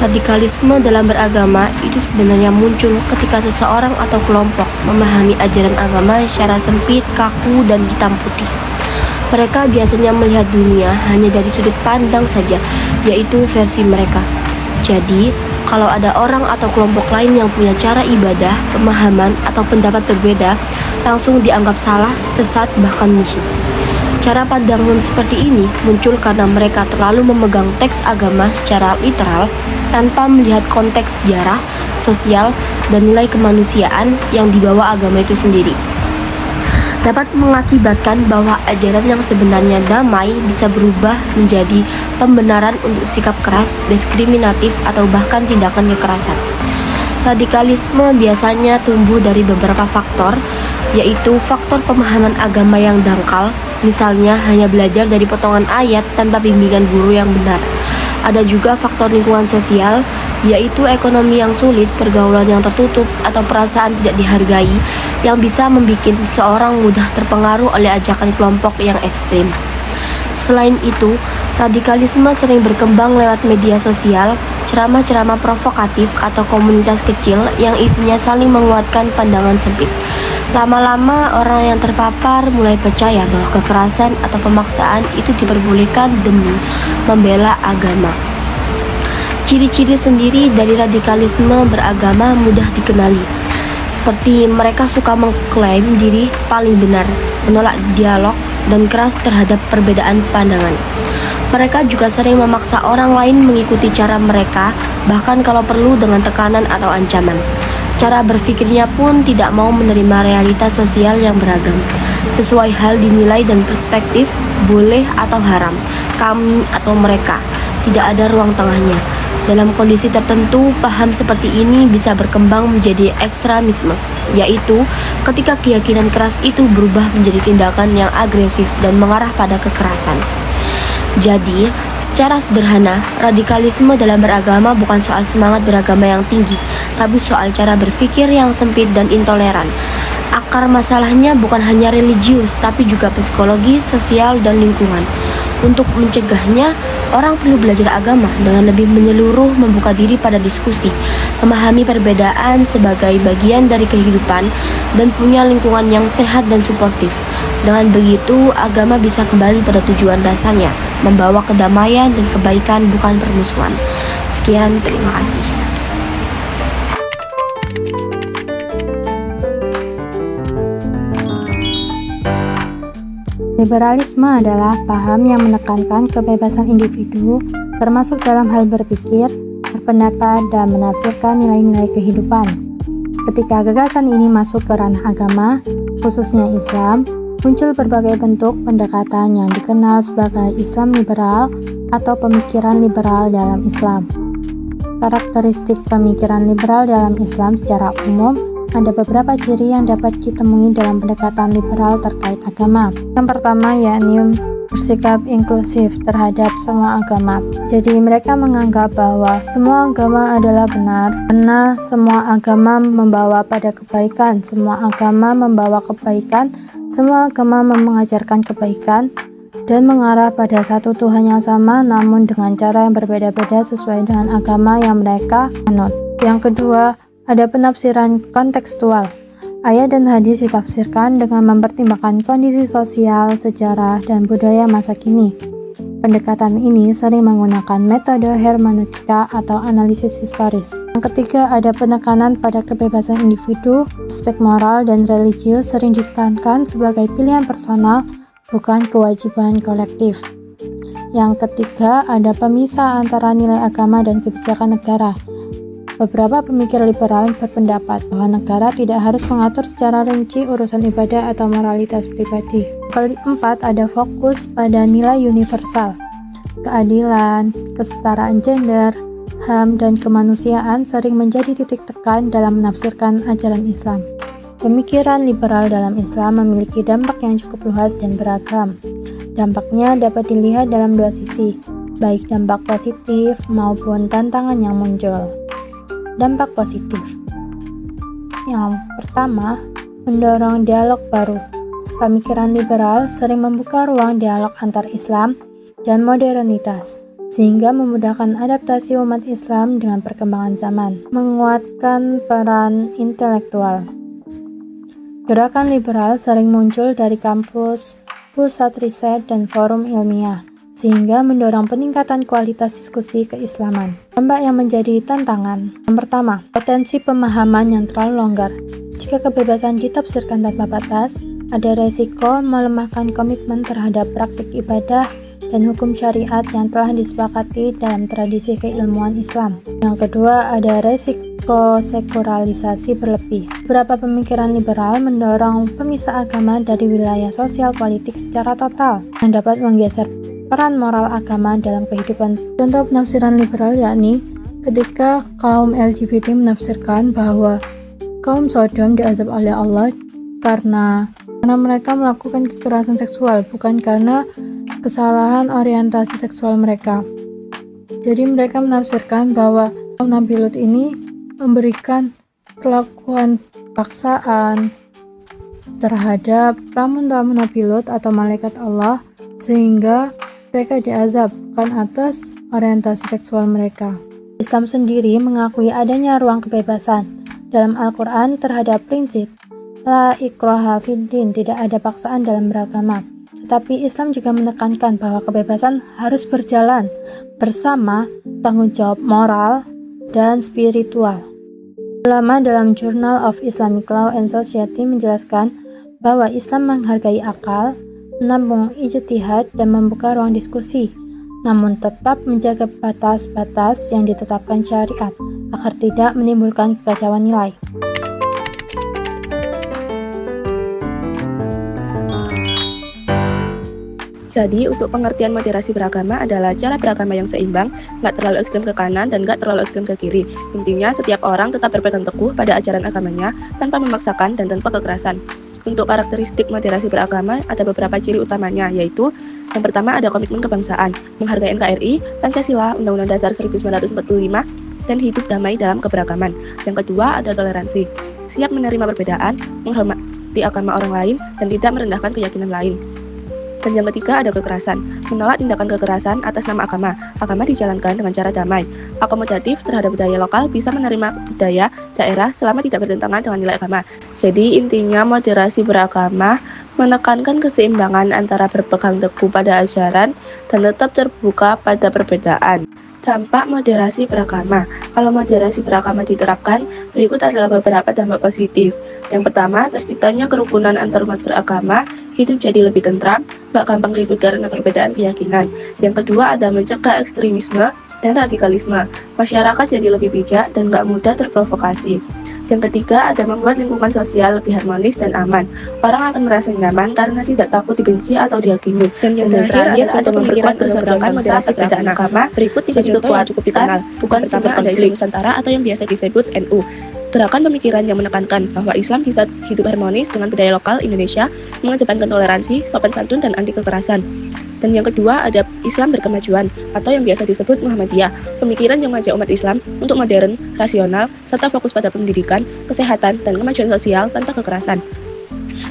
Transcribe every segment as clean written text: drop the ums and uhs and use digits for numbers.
Radikalisme dalam beragama itu sebenarnya muncul ketika seseorang atau kelompok memahami ajaran agama secara sempit, kaku, dan hitam putih. Mereka biasanya melihat dunia hanya dari sudut pandang saja, yaitu versi mereka. Jadi, kalau ada orang atau kelompok lain yang punya cara ibadah, pemahaman, atau pendapat berbeda, langsung dianggap salah, sesat, bahkan musuh. Cara pandangan seperti ini muncul karena mereka terlalu memegang teks agama secara literal tanpa melihat konteks sejarah, sosial, dan nilai kemanusiaan yang dibawa agama itu sendiri. Dapat mengakibatkan bahwa ajaran yang sebenarnya damai bisa berubah menjadi pembenaran untuk sikap keras, diskriminatif, atau bahkan tindakan kekerasan. Radikalisme biasanya tumbuh dari beberapa faktor, yaitu faktor pemahaman agama yang dangkal, misalnya hanya belajar dari potongan ayat tanpa bimbingan guru yang benar. Ada juga faktor lingkungan sosial, yaitu ekonomi yang sulit, pergaulan yang tertutup, atau perasaan tidak dihargai yang bisa membuat seorang mudah terpengaruh oleh ajakan kelompok yang ekstrim. Selain itu, radikalisme sering berkembang lewat media sosial, ceramah-ceramah provokatif, atau komunitas kecil yang isinya saling menguatkan pandangan sempit. Lama-lama, orang yang terpapar mulai percaya bahwa kekerasan atau pemaksaan itu diperbolehkan demi membela agama. Ciri-ciri sendiri dari radikalisme beragama mudah dikenali, seperti mereka suka mengklaim diri paling benar, menolak dialog, dan keras terhadap perbedaan pandangan. Mereka juga sering memaksa orang lain mengikuti cara mereka, bahkan kalau perlu dengan tekanan atau ancaman. Cara berpikirnya pun tidak mau menerima realitas sosial yang beragam. Sesuai hal dinilai dan perspektif, boleh atau haram, kami atau mereka, tidak ada ruang tengahnya. Dalam kondisi tertentu, paham seperti ini bisa berkembang menjadi ekstremisme, yaitu ketika keyakinan keras itu berubah menjadi tindakan yang agresif dan mengarah pada kekerasan. Jadi, secara sederhana, radikalisme dalam beragama bukan soal semangat beragama yang tinggi, tapi soal cara berpikir yang sempit dan intoleran. Akar masalahnya bukan hanya religius, tapi juga psikologi, sosial, dan lingkungan. Untuk mencegahnya, orang perlu belajar agama dengan lebih menyeluruh, membuka diri pada diskusi, memahami perbedaan sebagai bagian dari kehidupan, dan punya lingkungan yang sehat dan suportif. Dengan begitu, agama bisa kembali pada tujuan dasarnya, membawa kedamaian dan kebaikan, bukan permusuhan. Sekian, terima kasih. Liberalisme adalah paham yang menekankan kebebasan individu, termasuk dalam hal berpikir, berpendapat, dan menafsirkan nilai-nilai kehidupan. Ketika gagasan ini masuk ke ranah agama, khususnya Islam, muncul berbagai bentuk pendekatan yang dikenal sebagai Islam liberal atau pemikiran liberal dalam Islam. Karakteristik pemikiran liberal dalam Islam secara umum, ada beberapa ciri yang dapat ditemui dalam pendekatan liberal terkait agama. Yang pertama yakni bersikap inklusif terhadap semua agama. Jadi mereka menganggap bahwa semua agama adalah benar karena semua agama membawa pada kebaikan, semua agama membawa kebaikan, semua agama mengajarkan kebaikan dan mengarah pada satu Tuhan yang sama namun dengan cara yang berbeda-beda sesuai dengan agama yang mereka anut. Yang kedua, ada penafsiran kontekstual. Ayat dan hadis ditafsirkan dengan mempertimbangkan kondisi sosial, sejarah, dan budaya masa kini. Pendekatan ini sering menggunakan metode hermeneutika atau analisis historis. Yang ketiga, ada penekanan pada kebebasan individu. Aspek moral dan religius sering ditekankan sebagai pilihan personal, bukan kewajiban kolektif. Yang ketiga, ada pemisah antara nilai agama dan kebijakan negara. Beberapa pemikir liberal berpendapat bahwa negara tidak harus mengatur secara rinci urusan ibadah atau moralitas pribadi. Keempat, ada fokus pada nilai universal. Keadilan, kesetaraan gender, HAM, dan kemanusiaan sering menjadi titik tekan dalam menafsirkan ajaran Islam. Pemikiran liberal dalam Islam memiliki dampak yang cukup luas dan beragam. Dampaknya dapat dilihat dalam dua sisi, baik dampak positif maupun tantangan yang muncul. Dampak positif. Yang pertama, mendorong dialog baru. Pemikiran liberal sering membuka ruang dialog antar Islam dan modernitas, sehingga memudahkan adaptasi umat Islam dengan perkembangan zaman, menguatkan peran intelektual. Gerakan liberal sering muncul dari kampus, pusat riset, dan forum ilmiah, sehingga mendorong peningkatan kualitas diskusi keislaman. Dampak yang menjadi tantangan. Yang pertama, potensi pemahaman yang terlalu longgar. Jika kebebasan ditafsirkan tanpa batas, ada resiko melemahkan komitmen terhadap praktik ibadah dan hukum syariat yang telah disepakati dalam tradisi keilmuan Islam. Yang kedua, ada resiko sekularilisasi berlebih. Beberapa pemikiran liberal mendorong pemisah agama dari wilayah sosial politik secara total, yang dapat menggeser peran moral agama dalam kehidupan. Contoh penafsiran liberal yakni ketika kaum LGBT menafsirkan bahwa kaum Sodom diazab oleh Allah karena mereka melakukan kekerasan seksual, bukan karena kesalahan orientasi seksual mereka. Jadi mereka menafsirkan bahwa kaum Nabi Lut ini memberikan perlakuan paksaan terhadap tamu-tamu Nabi Lut atau malaikat Allah, sehingga mereka diazab kan atas orientasi seksual mereka. Islam sendiri mengakui adanya ruang kebebasan dalam Al-Quran terhadap prinsip La ikraha fiddin, tidak ada paksaan dalam beragama. Tetapi Islam juga menekankan bahwa kebebasan harus berjalan bersama tanggung jawab moral dan spiritual. Ulama dalam Journal of Islamic Law and Society menjelaskan bahwa Islam menghargai akal, menampung ijtihad, dan membuka ruang diskusi, namun tetap menjaga batas-batas yang ditetapkan syariat agar tidak menimbulkan kekacauan nilai. Jadi, untuk pengertian moderasi beragama adalah cara beragama yang seimbang, nggak terlalu ekstrem ke kanan dan nggak terlalu ekstrem ke kiri. Intinya, setiap orang tetap berpegang teguh pada ajaran agamanya tanpa memaksakan dan tanpa kekerasan. Untuk karakteristik moderasi beragama, ada beberapa ciri utamanya, yaitu yang pertama ada komitmen kebangsaan, menghargai NKRI, Pancasila, Undang-Undang Dasar 1945, dan hidup damai dalam keberagaman. Yang kedua ada toleransi, siap menerima perbedaan, menghormati agama orang lain, dan tidak merendahkan keyakinan lain. Dan yang ketiga ada kekerasan, menolak tindakan kekerasan atas nama agama. Agama dijalankan dengan cara damai, akomodatif terhadap budaya lokal, bisa menerima budaya daerah selama tidak bertentangan dengan nilai agama. Jadi intinya moderasi beragama menekankan keseimbangan antara berpegang teguh pada ajaran dan tetap terbuka pada perbedaan. Dampak moderasi beragama. Kalau moderasi beragama diterapkan, berikut adalah beberapa dampak positif. Yang pertama, terciptanya kerukunan antar umat beragama, hidup jadi lebih tentram, gak gampang ribut karena perbedaan keyakinan. Yang kedua, ada mencegah ekstremisme dan radikalisme. Masyarakat jadi lebih bijak dan gak mudah terprovokasi. Yang ketiga, ada membuat lingkungan sosial lebih harmonis dan aman. Orang akan merasa nyaman karena tidak takut dibenci atau dihakimi. Dan yang terakhir ada memperkuat persatuan bangsa perbedaan agama. Berikut tiga contoh yang cukup dikenal. Bukan sumber ada Islam Nusantara atau yang biasa disebut NU. Gerakan pemikiran yang menekankan bahwa Islam bisa hidup harmonis dengan budaya lokal Indonesia, mengedepankan toleransi, sopan santun, dan anti kekerasan. Dan yang kedua ada Islam berkemajuan atau yang biasa disebut Muhammadiyah, pemikiran yang mengajak umat Islam untuk modern, rasional, serta fokus pada pendidikan, kesehatan, dan kemajuan sosial tanpa kekerasan.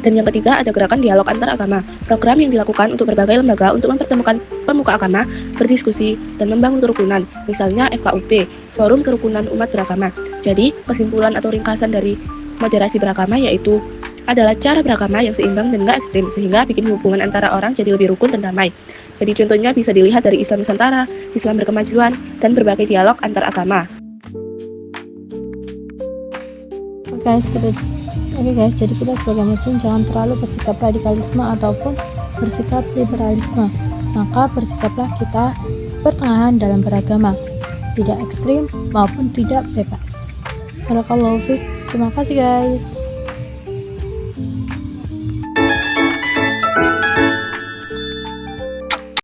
Dan yang ketiga ada gerakan dialog antar agama, program yang dilakukan untuk berbagai lembaga untuk mempertemukan pemuka agama, berdiskusi, dan membangun kerukunan, misalnya FKUP, Forum Kerukunan Umat Beragama. Jadi kesimpulan atau ringkasan dari moderasi beragama yaitu adalah cara beragama yang seimbang dan gak ekstrim, sehingga bikin hubungan antara orang jadi lebih rukun dan damai. Jadi contohnya bisa dilihat dari Islam Nusantara, Islam berkemajuan, dan berbagai dialog antar agama. Oke guys, jadi kita sebagai muslim jangan terlalu bersikap radikalisme ataupun bersikap liberalisme. Maka bersikaplah kita pertengahan dalam beragama, tidak ekstrim maupun tidak bebas. Barakallahu fiik. Terima kasih guys.